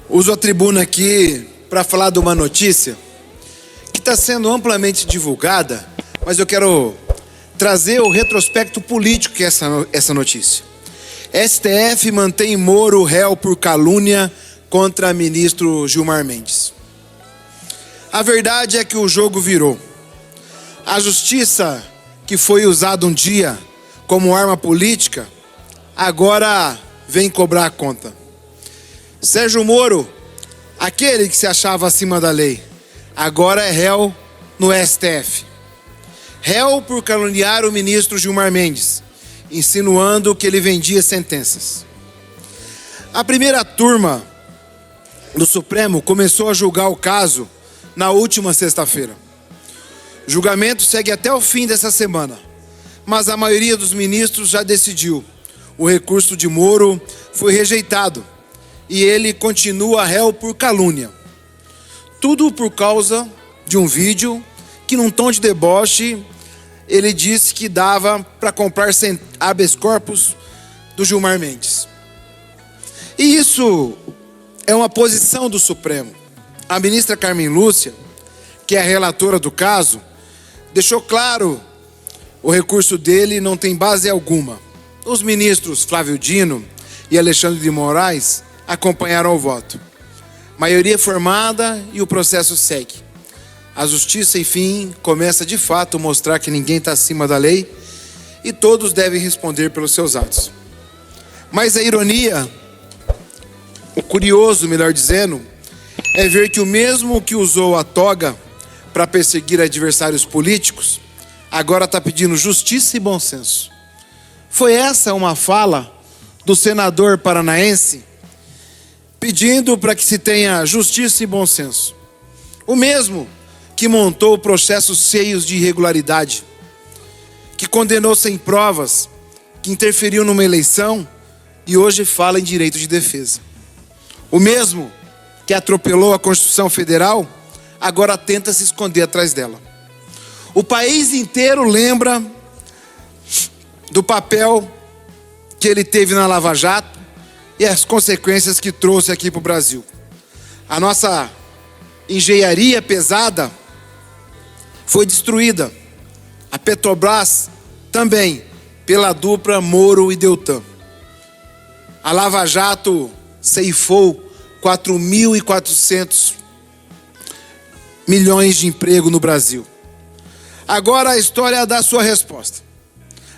Uso a tribuna aqui para falar de uma notícia que está sendo amplamente divulgada, mas eu quero trazer o retrospecto político que é essa notícia. STF mantém Moro réu por calúnia contra ministro Gilmar Mendes. A verdade é que o jogo virou. A justiça, que foi usada um dia como arma política, agora vem cobrar a conta. Sérgio Moro, aquele que se achava acima da lei, agora é réu no STF. Réu por caluniar o ministro Gilmar Mendes, insinuando que ele vendia sentenças. A primeira turma do Supremo começou a julgar o caso na última sexta-feira. O julgamento segue até o fim dessa semana, mas a maioria dos ministros já decidiu. O recurso de Moro foi rejeitado e ele continua réu por calúnia. Tudo por causa de um vídeo que, num tom de deboche, ele disse que dava para comprar habeas corpus do Gilmar Mendes. E isso é uma posição do Supremo. A ministra Carmen Lúcia, que é a relatora do caso, deixou claro o recurso dele não tem base alguma. Os ministros Flávio Dino e Alexandre de Moraes acompanharam o voto. Maioria formada e o processo segue. A justiça, enfim, começa de fato a mostrar que ninguém está acima da lei e todos devem responder pelos seus atos. Mas a ironia, o curioso, melhor dizendo, é ver que o mesmo que usou a toga para perseguir adversários políticos, agora está pedindo justiça e bom senso. Foi essa uma fala do senador paranaense pedindo para que se tenha justiça e bom senso. O mesmo que montou processos cheios de irregularidade, que condenou sem provas, que interferiu numa eleição e hoje fala em direito de defesa. O mesmo que atropelou a Constituição Federal, agora tenta se esconder atrás dela. O país inteiro lembra do papel que ele teve na Lava Jato e as consequências que trouxe aqui para o Brasil. A nossa engenharia pesada foi destruída. A Petrobras também, pela dupla Moro e Deltan. A Lava Jato ceifou 4.400 milhões de emprego no Brasil. Agora a história dá sua resposta.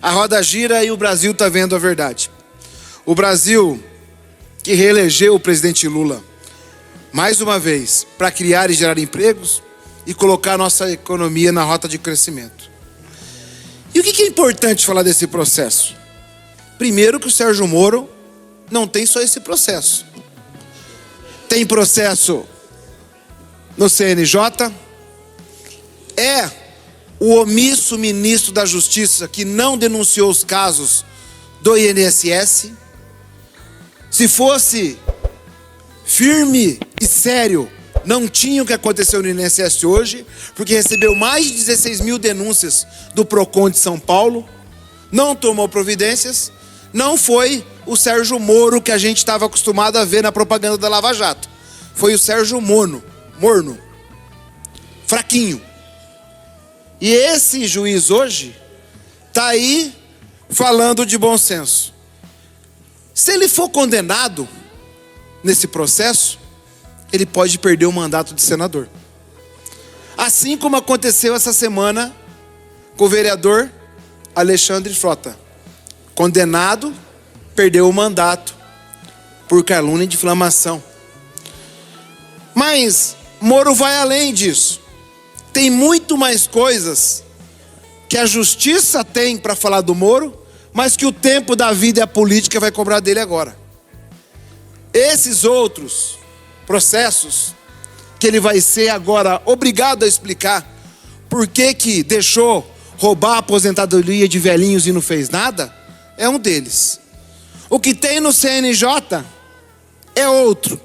A roda gira e o Brasil está vendo a verdade. O Brasil que reelegeu o presidente Lula, mais uma vez, para criar e gerar empregos e colocar a nossa economia na rota de crescimento. E o que é importante falar desse processo? Primeiro que o Sérgio Moro não tem só esse processo. Tem processo no CNJ, é o omisso ministro da Justiça que não denunciou os casos do INSS. Se fosse firme e sério, não tinha o que aconteceu no INSS hoje, porque recebeu mais de 16 mil denúncias do PROCON de São Paulo, não tomou providências, não foi o Sérgio Moro que a gente estava acostumado a ver na propaganda da Lava Jato. Foi o Sérgio Morno, fraquinho. E esse juiz hoje está aí falando de bom senso. Se ele for condenado nesse processo, ele pode perder o mandato de senador. Assim como aconteceu essa semana com o vereador Alexandre Frota. Condenado, perdeu o mandato por calúnia e difamação. Mas Moro vai além disso. Tem muito mais coisas que a justiça tem para falar do Moro, mas que o tempo da vida e a política vai cobrar dele agora. Esses outros processos que ele vai ser agora obrigado a explicar por que deixou roubar a aposentadoria de velhinhos e não fez nada, é um deles. O que tem no CNJ é outro.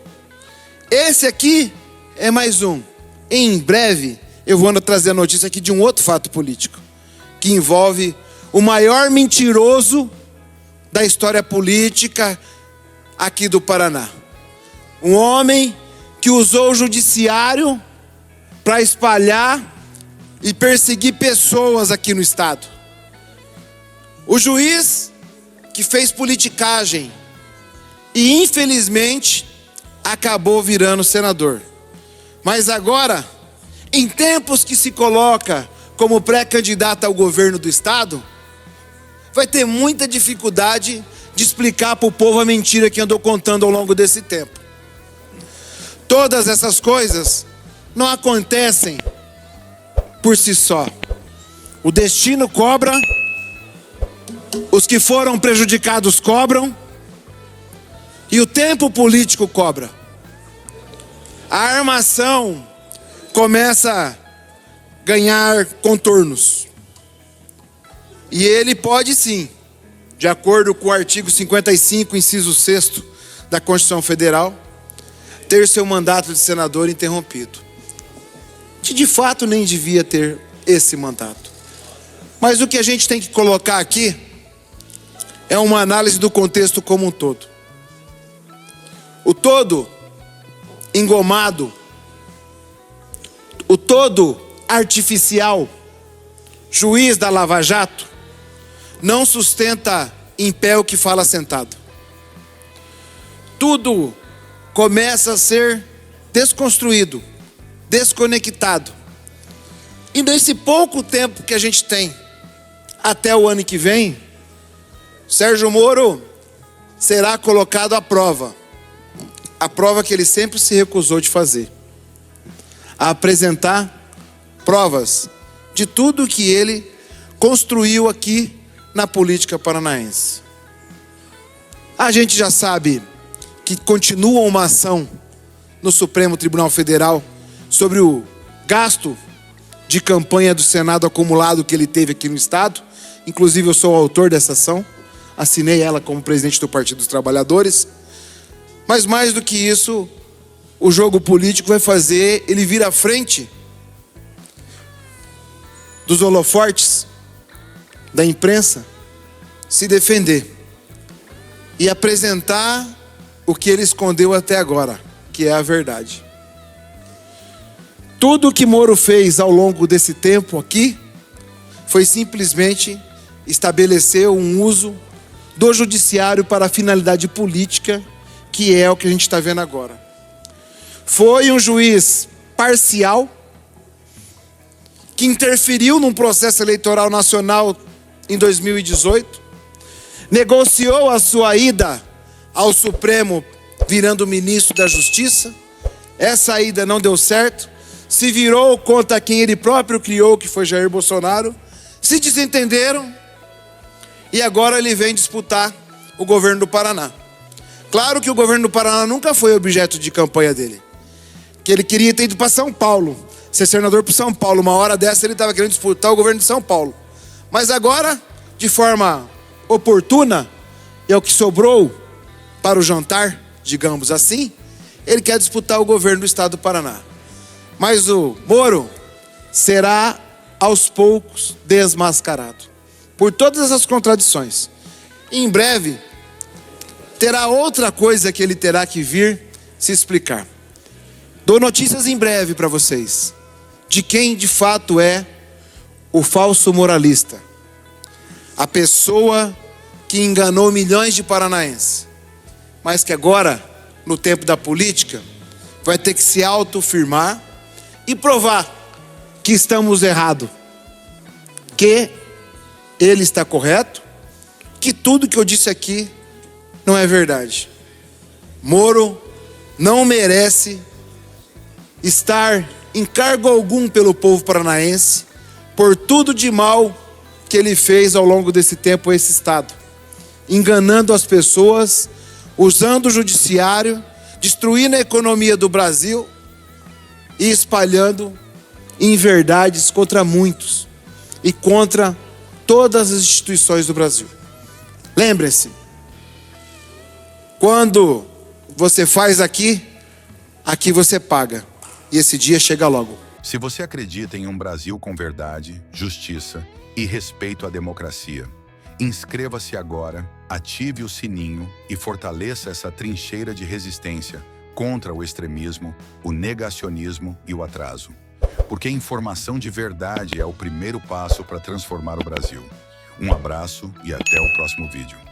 Esse aqui é mais um. Em breve eu vou trazer a notícia aqui de um outro fato político que envolve o maior mentiroso da história política aqui do Paraná. Um homem que usou o judiciário para espalhar e perseguir pessoas aqui no estado. O juiz que fez politicagem e infelizmente acabou virando senador. Mas agora, em tempos que se coloca como pré-candidato ao governo do estado, vai ter muita dificuldade de explicar para o povo a mentira que andou contando ao longo desse tempo. Todas essas coisas não acontecem por si só. O destino cobra, os que foram prejudicados cobram, e o tempo político cobra. A armação começa a ganhar contornos. E ele pode sim, de acordo com o artigo 55, inciso 6º da Constituição Federal, ter seu mandato de senador interrompido. Que de fato nem devia ter esse mandato. Mas o que a gente tem que colocar aqui é uma análise do contexto como um todo. O todo engomado, o todo artificial, juiz da Lava Jato, não sustenta em pé o que fala sentado. Tudo começa a ser desconstruído, desconectado. E nesse pouco tempo que a gente tem até o ano que vem, Sérgio Moro será colocado à prova. A prova que ele sempre se recusou de fazer. A apresentar provas de tudo que ele construiu aqui na política paranaense. A gente já sabe que continua uma ação no Supremo Tribunal Federal sobre o gasto de campanha do Senado acumulado que ele teve aqui no estado. Inclusive eu sou o autor dessa ação, assinei ela como presidente do Partido dos Trabalhadores. Mas mais do que isso, o jogo político vai fazer ele vir à frente dos holofortes da imprensa, se defender e apresentar o que ele escondeu até agora, que é a verdade. Tudo o que Moro fez ao longo desse tempo aqui foi simplesmente estabelecer um uso do judiciário para a finalidade política, que é o que a gente está vendo agora. Foi um juiz parcial que interferiu num processo eleitoral nacional em 2018, negociou a sua ida ao Supremo virando ministro da Justiça. Essa ida não deu certo, se virou contra quem ele próprio criou, que foi Jair Bolsonaro, se desentenderam e agora ele vem disputar o governo do Paraná. Claro que o governo do Paraná nunca foi objeto de campanha dele. Que ele queria ter ido para São Paulo, ser senador para São Paulo. Uma hora dessa ele estava querendo disputar o governo de São Paulo. Mas agora, de forma oportuna, é o que sobrou para o jantar, digamos assim, ele quer disputar o governo do estado do Paraná. Mas o Moro será aos poucos desmascarado por todas essas contradições. E em breve terá outra coisa que ele terá que vir se explicar. Dou notícias em breve para vocês de quem de fato é o falso moralista, a pessoa que enganou milhões de paranaenses, mas que agora, no tempo da política, vai ter que se autoafirmar e provar que estamos errados, que ele está correto, que tudo que eu disse aqui não é verdade. Moro não merece estar em cargo algum pelo povo paranaense por tudo de mal que ele fez ao longo desse tempo a esse estado, enganando as pessoas, usando o judiciário, destruindo a economia do Brasil e espalhando inverdades contra muitos e contra todas as instituições do Brasil. Lembre-se, quando você faz aqui você paga. E esse dia chega logo. Se você acredita em um Brasil com verdade, justiça e respeito à democracia, inscreva-se agora, ative o sininho e fortaleça essa trincheira de resistência contra o extremismo, o negacionismo e o atraso. Porque a informação de verdade é o primeiro passo para transformar o Brasil. Um abraço e até o próximo vídeo.